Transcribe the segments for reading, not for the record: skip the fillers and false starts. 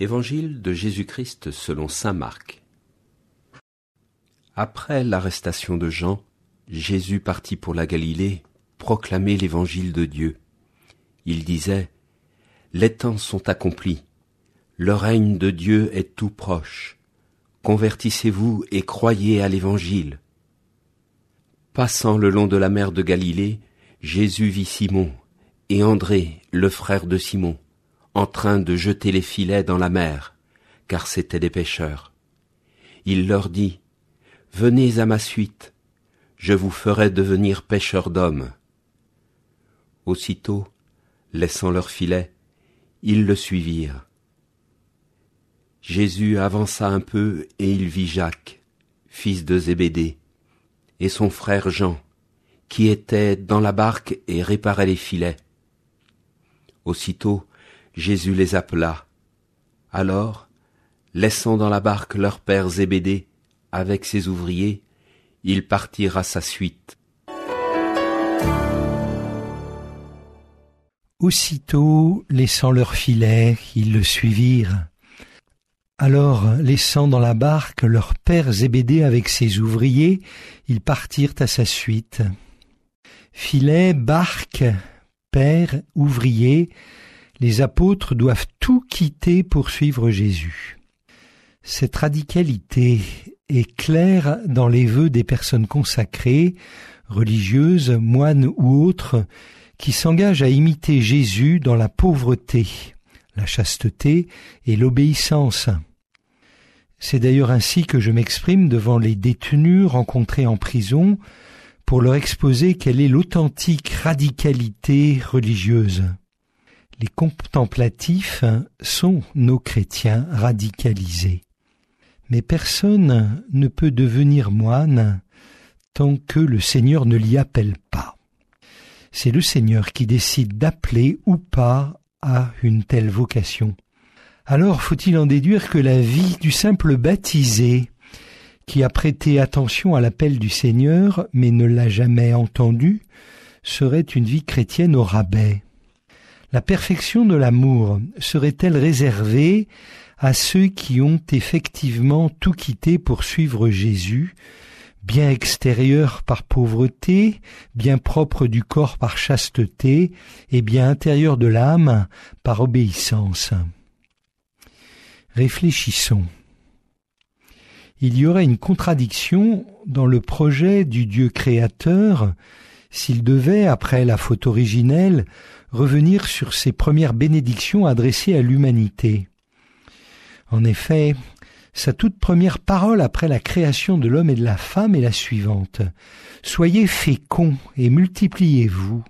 Évangile de Jésus-Christ selon saint Marc. Après l'arrestation de Jean, Jésus partit pour la Galilée, proclamer l'évangile de Dieu. Il disait : Les temps sont accomplis, le règne de Dieu est tout proche. Convertissez-vous et croyez à l'évangile. Passant le long de la mer de Galilée, Jésus vit Simon et André, le frère de Simon, en train de jeter les filets dans la mer, car c'étaient des pêcheurs. Il leur dit : Venez à ma suite, je vous ferai devenir pêcheurs d'hommes. Aussitôt, laissant leurs filets, ils le suivirent. Jésus avança un peu et il vit Jacques, fils de Zébédée, et son frère Jean, qui étaient dans la barque et réparaient les filets. Aussitôt, Jésus les appela. Alors, laissant dans la barque leur père Zébédée avec ses ouvriers, ils partirent à sa suite. Aussitôt, laissant leurs filets, ils le suivirent. Alors, laissant dans la barque leur père Zébédée avec ses ouvriers, ils partirent à sa suite. Filets, barque, père, ouvriers, les apôtres doivent tout quitter pour suivre Jésus. Cette radicalité est claire dans les vœux des personnes consacrées, religieuses, moines ou autres, qui s'engagent à imiter Jésus dans la pauvreté, la chasteté et l'obéissance. C'est d'ailleurs ainsi que je m'exprime devant les détenus rencontrés en prison pour leur exposer quelle est l'authentique radicalité religieuse. Les contemplatifs sont nos chrétiens radicalisés. Mais personne ne peut devenir moine tant que le Seigneur ne l'y appelle pas. C'est le Seigneur qui décide d'appeler ou pas à une telle vocation. Alors faut-il en déduire que la vie du simple baptisé, qui a prêté attention à l'appel du Seigneur mais ne l'a jamais entendu, serait une vie chrétienne au rabais? La perfection de l'amour serait-elle réservée à ceux qui ont effectivement tout quitté pour suivre Jésus, bien extérieur par pauvreté, bien propre du corps par chasteté, et bien intérieur de l'âme par obéissance? Réfléchissons. Il y aurait une contradiction dans le projet du Dieu créateur s'il devait, après la faute originelle, revenir sur ses premières bénédictions adressées à l'humanité. En effet, sa toute première parole après la création de l'homme et de la femme est la suivante : « Soyez féconds et multipliez-vous,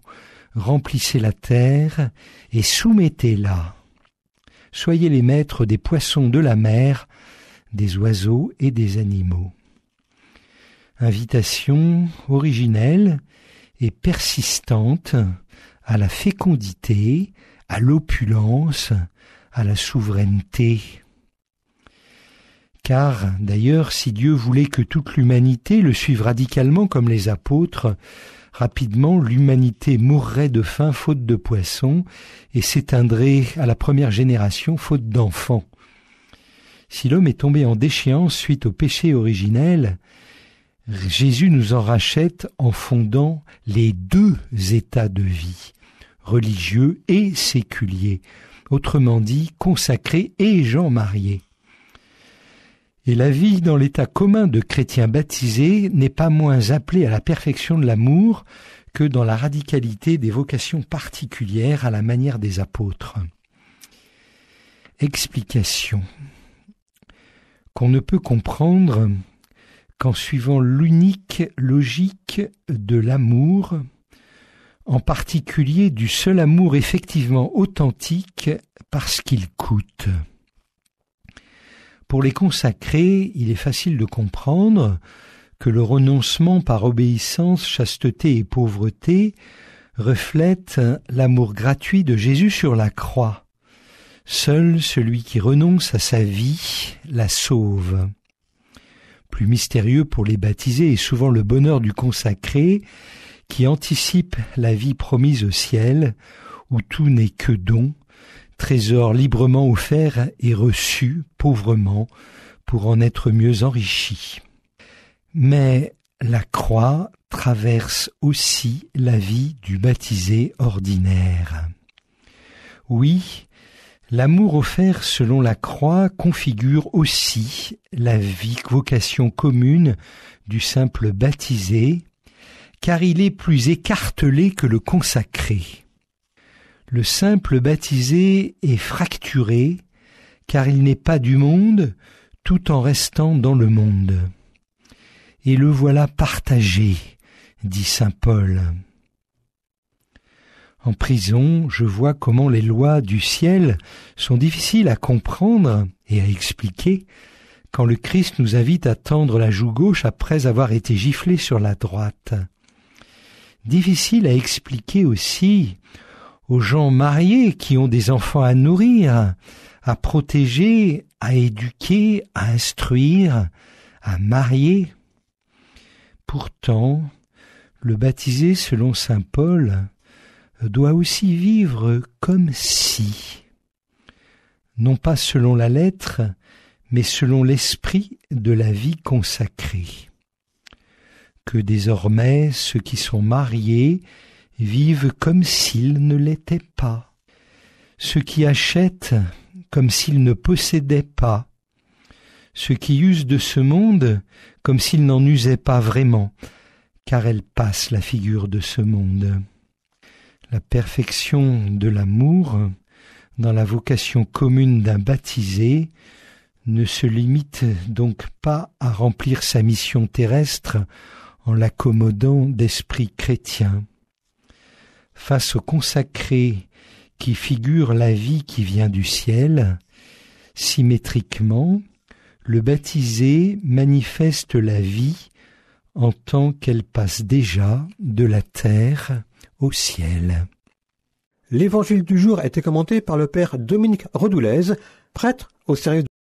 remplissez la terre et soumettez-la. Soyez les maîtres des poissons de la mer, des oiseaux et des animaux. » Invitation originelle et persistante à la fécondité, à l'opulence, à la souveraineté. Car, d'ailleurs, si Dieu voulait que toute l'humanité le suive radicalement comme les apôtres, rapidement l'humanité mourrait de faim faute de poissons et s'éteindrait à la première génération faute d'enfants. Si l'homme est tombé en déchéance suite au péché originel, Jésus nous en rachète en fondant les deux états de vie, religieux et séculier, autrement dit consacrés et gens mariés. Et la vie dans l'état commun de chrétiens baptisés n'est pas moins appelée à la perfection de l'amour que dans la radicalité des vocations particulières à la manière des apôtres. Explication. Qu'on ne peut comprendre qu'en suivant l'unique logique de l'amour, en particulier du seul amour effectivement authentique parce qu'il coûte. Pour les consacrés, il est facile de comprendre que le renoncement par obéissance, chasteté et pauvreté reflète l'amour gratuit de Jésus sur la croix. Seul celui qui renonce à sa vie la sauve. Plus mystérieux pour les baptisés est souvent le bonheur du consacré qui anticipe la vie promise au ciel, où tout n'est que don, trésor librement offert et reçu pauvrement pour en être mieux enrichi. Mais la croix traverse aussi la vie du baptisé ordinaire. Oui, l'amour offert selon la croix configure aussi la vocation commune du simple baptisé, car il est plus écartelé que le consacré. Le simple baptisé est fracturé, car il n'est pas du monde, tout en restant dans le monde. Et le voilà partagé, dit saint Paul. En prison, je vois comment les lois du ciel sont difficiles à comprendre et à expliquer quand le Christ nous invite à tendre la joue gauche après avoir été giflé sur la droite. Difficile à expliquer aussi aux gens mariés qui ont des enfants à nourrir, à protéger, à éduquer, à instruire, à marier. Pourtant, le baptisé selon saint Paul doit aussi vivre comme si, non pas selon la lettre, mais selon l'esprit de la vie consacrée. Que désormais ceux qui sont mariés vivent comme s'ils ne l'étaient pas, ceux qui achètent comme s'ils ne possédaient pas, ceux qui usent de ce monde comme s'ils n'en usaient pas vraiment, car elle passe la figure de ce monde. La perfection de l'amour, dans la vocation commune d'un baptisé, ne se limite donc pas à remplir sa mission terrestre en l'accommodant d'esprit chrétien. Face au consacré qui figure la vie qui vient du ciel, symétriquement, le baptisé manifeste la vie en tant qu'elle passe déjà de la terre au ciel. L'évangile du jour a été commenté par le père Dominique Redoulez, prêtre au service